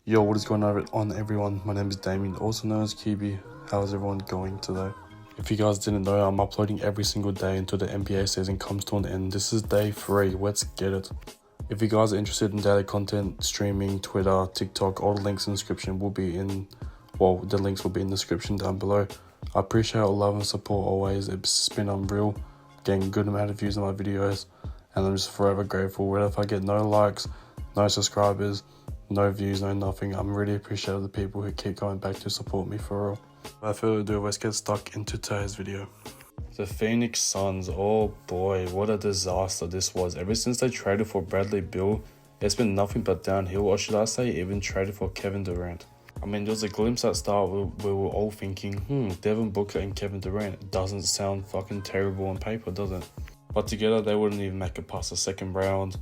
Yo, what is going on everyone? My name is Damien, also known as QB. How is everyone going today? If you guys didn't know, I'm uploading every single day until the NBA season comes to an end. This is day 3, let's get it. If you guys are interested in daily content, streaming, Twitter, TikTok, all the links in the description will be in, the links will be in the description down below. I appreciate all love and support always. It's been unreal, getting a good amount of views on my videos, and I'm just forever grateful. Whether if I get no likes, no subscribers, no views, no nothing, I'm really appreciative of the people who keep coming back to support me for real. Without further ado, let's get stuck into today's video. The Phoenix Suns, oh boy, what a disaster this was. Ever since they traded for Bradley Beal, it's been nothing but downhill, or should I say even traded for Kevin Durant. I mean, there was a glimpse at start where we were all thinking, Devin Booker and Kevin Durant doesn't sound fucking terrible on paper, does it? But together they wouldn't even make it past the second round.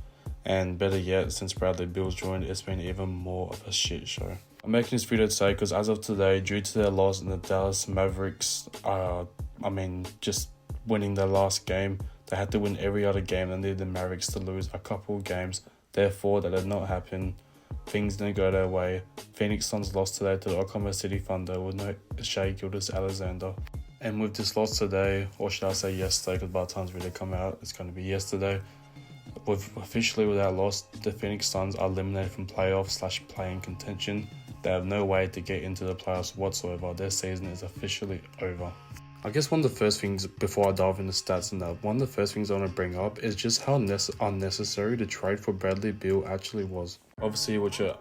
And better yet, since Bradley Beal's joined, it's been even more of a shit show. I'm making this video today because as of today, due to their loss in the Dallas Mavericks, just winning their last game, they had to win every other game and needed the Mavericks to lose a couple of games. Therefore, that did not happen. Things didn't go their way. Phoenix Suns lost today to the Oklahoma City Thunder with no Shai Gilgeous-Alexander. And with this loss today, or should I say yesterday, because by the time this video come out, it's going to be yesterday. Officially with that loss, the Phoenix Suns are eliminated from playoff/play-in contention. They have no way to get into the playoffs whatsoever. Their season is officially over. I guess one of the first things, before I dive into stats and that, one of the first things I want to bring up is just how unnecessary the trade for Bradley Beal actually was. Obviously, which was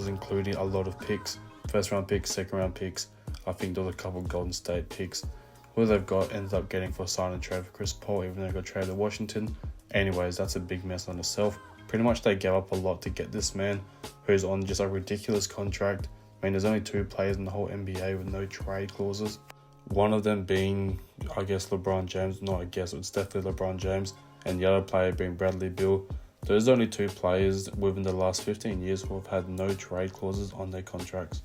including a lot of picks, first round picks, second round picks. I think there was a couple of Golden State picks. Who they've ended up getting for a sign and trade for Chris Paul, even though they got traded to Washington. Anyways, that's a big mess on itself. Pretty much they gave up a lot to get this man, who's on just a ridiculous contract. I mean, there's only 2 players in the whole NBA with no trade clauses. One of them being, LeBron James. It's definitely LeBron James. And the other player being Bradley Beal. There's only 2 players within the last 15 years who have had no trade clauses on their contracts.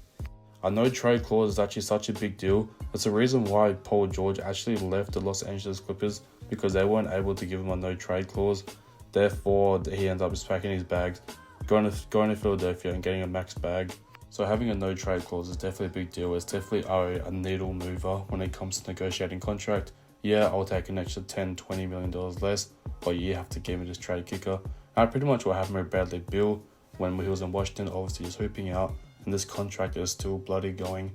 A no trade clause is actually such a big deal. That's the reason why Paul George actually left the Los Angeles Clippers, because they weren't able to give him a no trade clause. Therefore, he ended up just packing his bags, going to Philadelphia and getting a max bag. So having a no trade clause is definitely a big deal. It's definitely a needle mover when it comes to negotiating contract. Yeah, I'll take an extra $10-20 million less, but you have to give me this trade kicker. And pretty much what happened with Bradley Beal when he was in Washington, obviously just hooping out. And this contract is still bloody going.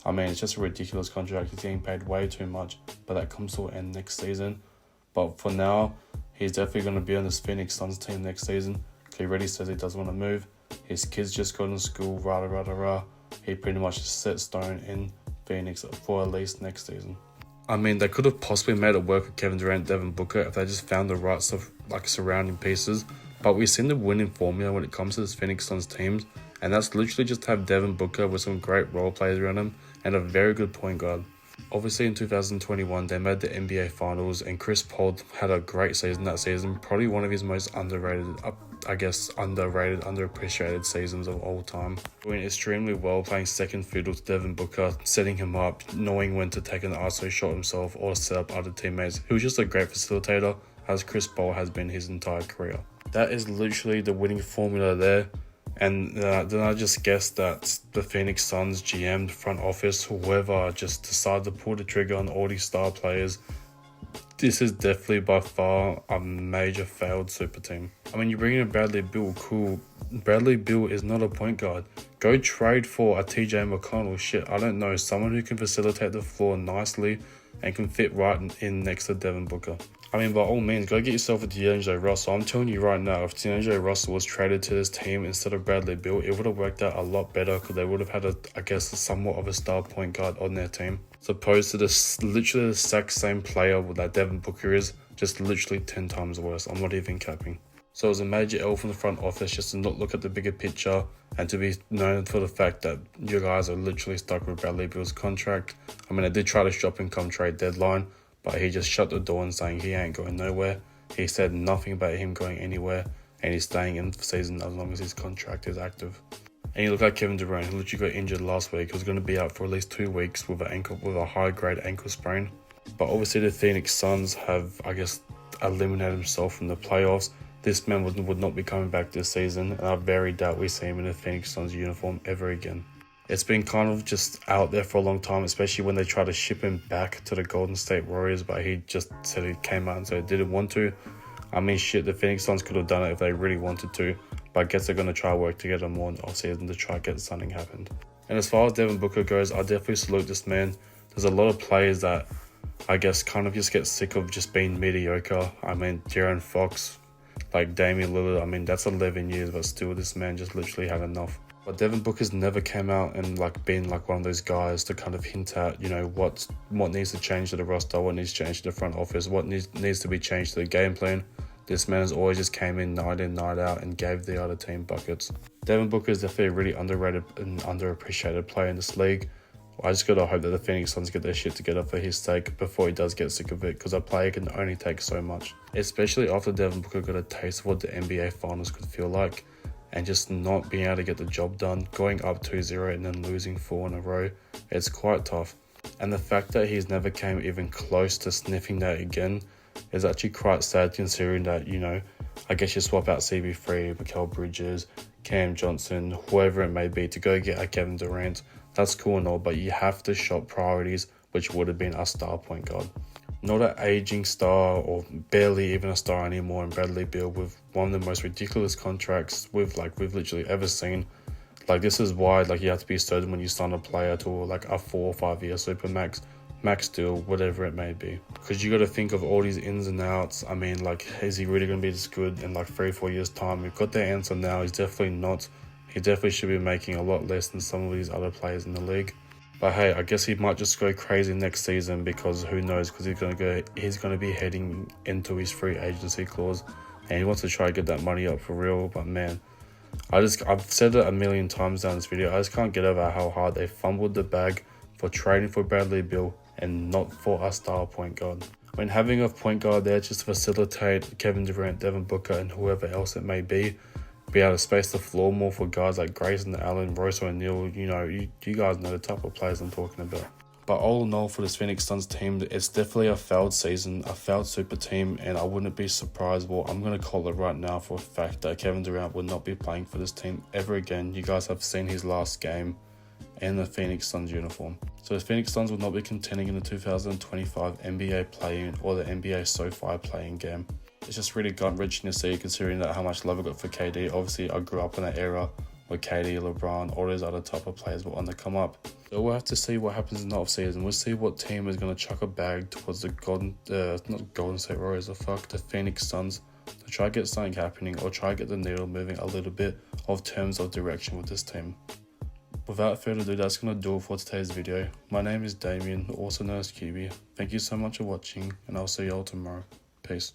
I mean, it's just a ridiculous contract. He's getting paid way too much, but that comes to an end next season. But for now, he's definitely going to be on this Phoenix Suns team next season. He already says he doesn't want to move. His kids just got to school, He pretty much is set stone in Phoenix for at least next season. I mean, they could have possibly made it work with Kevin Durant, Devin Booker if they just found the right stuff, surrounding pieces. But we've seen the winning formula when it comes to this Phoenix Suns teams. And that's literally just to have Devin Booker with some great role players around him and a very good point guard. Obviously in 2021, they made the NBA Finals and Chris Paul had a great season that season. Probably one of his most underappreciated seasons of all time. Doing extremely well, playing second fiddle to Devin Booker, setting him up, knowing when to take an ISO shot himself or set up other teammates. He was just a great facilitator, as Chris Paul has been his entire career. That is literally the winning formula there. And then I just guessed that the Phoenix Suns GM, front office, whoever just decided to pull the trigger on all these star players. This is definitely by far a major failed super team. I mean, you bring in Bradley Beal, cool. Bradley Beal is not a point guard. Go trade for a TJ McConnell. Shit, I don't know. Someone who can facilitate the floor nicely and can fit right in next to Devin Booker. I mean, by all means, go get yourself a D'Angelo Russell. I'm telling you right now, if D'Angelo Russell was traded to this team instead of Bradley Beal, it would have worked out a lot better because they would have had somewhat of a star point guard on their team. As opposed to literally the exact same player that Devin Booker is, just literally 10 times worse. I'm not even capping. So it was a major L from the front office just to not look at the bigger picture and to be known for the fact that you guys are literally stuck with Bradley Beal's contract. I mean, I did try to shop him come trade deadline, but he just shut the door and saying he ain't going nowhere. He said nothing about him going anywhere, and he's staying in the season as long as his contract is active. And you look like Kevin Durant, who literally got injured last week. He was going to be out for at least 2 weeks with a high-grade ankle sprain. But obviously the Phoenix Suns have, eliminated themselves from the playoffs. this man would not be coming back this season, and I very doubt we see him in a Phoenix Suns uniform ever again. It's been kind of just out there for a long time, especially when they tried to ship him back to the Golden State Warriors, but he just said he came out and said he didn't want to. I mean, shit, the Phoenix Suns could have done it if they really wanted to, but I guess they're going to try to work together more in the offseason to try to get something happened. And as far as Devin Booker goes, I definitely salute this man. There's a lot of players that I guess kind of just get sick of just being mediocre. I mean, De'Aaron Fox, like Damian Lillard, I mean, that's 11 years, but still this man just literally had enough. But Devin Booker's never came out and like been like one of those guys to kind of hint at, you know, what needs to change to the roster, what needs to change to the front office, what needs to be changed to the game plan. This man has always just came in, night out, and gave the other team buckets. Devin Booker is definitely a really underrated and underappreciated player in this league. I just gotta hope that the Phoenix Suns get their shit together for his sake before he does get sick of it, because a player can only take so much. Especially after Devin Booker got a taste of what the NBA Finals could feel like, and just not being able to get the job done, going up 2-0 and then losing 4 in a row, it's quite tough. And the fact that he's never came even close to sniffing that again is actually quite sad, considering that, you know, I guess you swap out CB3, Mikal Bridges, Cam Johnson, whoever it may be, to go get a Kevin Durant. That's cool and all, but you have to shop priorities, which would have been a star point guard. Not an aging star, or barely even a star anymore, in Bradley Beal with one of the most ridiculous contracts we've literally ever seen. Like, this is why you have to be certain when you sign a player to like a 4 or 5 year supermax, max deal, whatever it may be, because you got to think of all these ins and outs. I mean, like, is he really going to be this good in like 3-4 years time? We've got the answer now. He's definitely not. He definitely should be making a lot less than some of these other players in the league. But hey, I guess he might just go crazy next season, because who knows, because he's going to be heading into his free agency clause, and he wants to try to get that money up for real. But man, I've said it a million times down this video, I just can't get over how hard they fumbled the bag for trading for Bradley Beal and not for a star point guard. When having a point guard there just to facilitate Kevin Durant, Devin Booker, and whoever else it may be able to space the floor more for guys like Grayson Allen, Royce O'Neal, you know, you guys know the type of players I'm talking about. But all in all, for this Phoenix Suns team, it's definitely a failed season, a failed super team, and I wouldn't be surprised, well, I'm going to call it right now for a fact, that Kevin Durant will not be playing for this team ever again. You guys have seen his last game in the Phoenix Suns uniform. So the Phoenix Suns will not be contending in the 2025 NBA play-in or the NBA SoFi play-in game. It's just really gut-wrenching to see, considering that how much love I got for KD. Obviously, I grew up in that era where KD, LeBron, all those other type of players were on the come up. So we'll have to see what happens in the offseason. We'll see what team is going to chuck a bag towards the the Phoenix Suns, to try to get something happening, or try to get the needle moving a little bit of terms of direction with this team. Without further ado, that's going to do it for today's video. My name is Damien, also known as QB. Thank you so much for watching, and I'll see you all tomorrow. Peace.